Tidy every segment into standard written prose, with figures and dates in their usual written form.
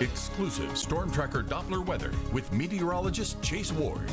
Exclusive Storm Tracker Doppler weather with meteorologist Chase Ward.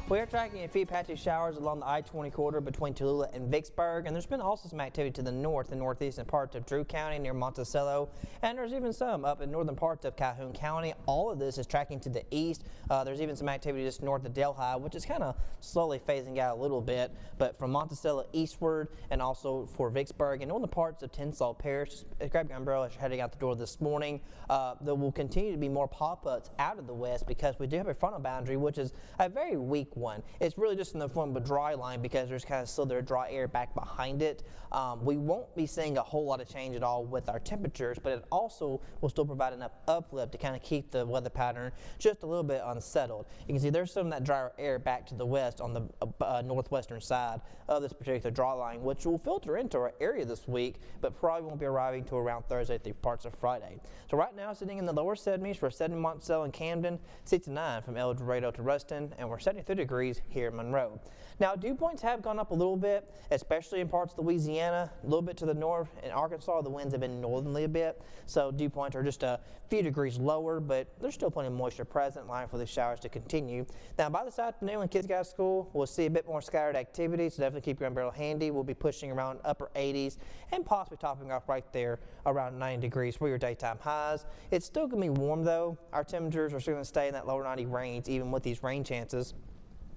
We are tracking a few patchy showers along the I-20 corridor between Tallulah and Vicksburg, and there's been also some activity to the north and northeastern parts of Drew County near Monticello, and there's even some up in northern parts of Calhoun County. All of this is tracking to the east. There's even some activity just north of Delhi, which is kind of slowly phasing out a little bit, but from Monticello eastward and also for Vicksburg and northern parts of Tensall Parish. Just grab your umbrella as you're heading out the door this morning. There will continue to be more pop-ups out of the west because we do have a frontal boundary, which is a very weak one. It's really just in the form of a dry line because there's kind of still there dry air back behind it. We won't be seeing a whole lot of change at all with our temperatures, but it also will still provide enough uplift to kind of keep the weather pattern just a little bit unsettled. You can see there's some of that drier air back to the west on the northwestern side of this particular dry line, which will filter into our area this week, but probably won't be arriving to around Thursday through parts of Friday. So right now sitting in the lower 70s for 70 Monticello and Camden, 69 from El Dorado to Ruston, and we're 73 degrees here in Monroe. Now, dew points have gone up a little bit, especially in parts of Louisiana, a little bit to the north. In Arkansas, the winds have been northerly a bit, so dew points are just a few degrees lower, but there's still plenty of moisture present, allowing for the showers to continue. Now, by this afternoon when kids get out of school, we'll see a bit more scattered activity, so definitely keep your umbrella handy. We'll be pushing around upper 80s and possibly topping off right there around 90 degrees for your daytime highs. It's still going to be warm, though. Our temperatures are still going to stay in that lower 90 range, even with these rain chances.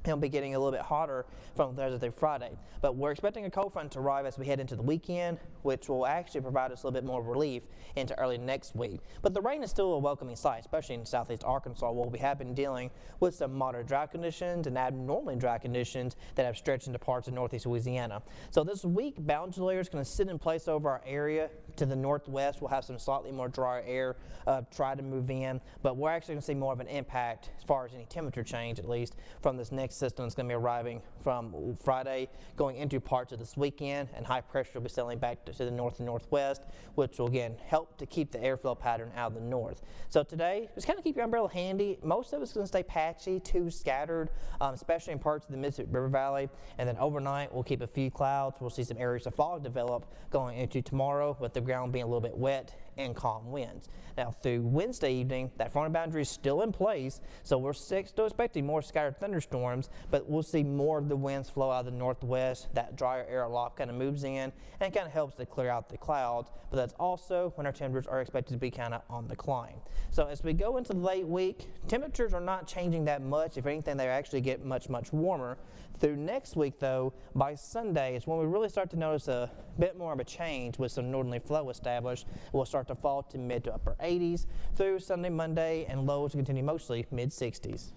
It'll be getting a little bit hotter from Thursday through Friday. But we're expecting a cold front to arrive as we head into the weekend, which will actually provide us a little bit more relief into early next week. But the rain is still a welcoming sight, especially in southeast Arkansas, where we have been dealing with some moderate drought conditions and abnormally dry conditions that have stretched into parts of northeast Louisiana. So this week, boundary layer is going to sit in place over our area. To the northwest, we'll have some slightly more drier air try to move in, but we're actually going to see more of an impact as far as any temperature change, at least, from this next system that's going to be arriving from Friday going into parts of this weekend, and high pressure will be settling back to the north and northwest, which will again help to keep the airflow pattern out of the north. So today, just kind of keep your umbrella handy. Most of it's going to stay patchy to scattered, especially in parts of the Mississippi River Valley, and then overnight we'll keep a few clouds. We'll see some areas of fog develop going into tomorrow, with the ground being a little bit wet and calm winds. Now through Wednesday evening, that frontal boundary is still in place, so we're still expecting more scattered thunderstorms, but we'll see more of the winds flow out of the northwest. That drier air aloft kind of moves in and kind of helps to clear out the clouds, but that's also when our temperatures are expected to be kind of on the decline. So as we go into the late week, temperatures are not changing that much. If anything, they actually get much warmer. Through next week, though, by Sunday is when we really start to notice a bit more of a change with some northerly flow established. We'll start to fall to mid to upper 80s through Sunday, Monday, and lows to continue mostly mid 60s.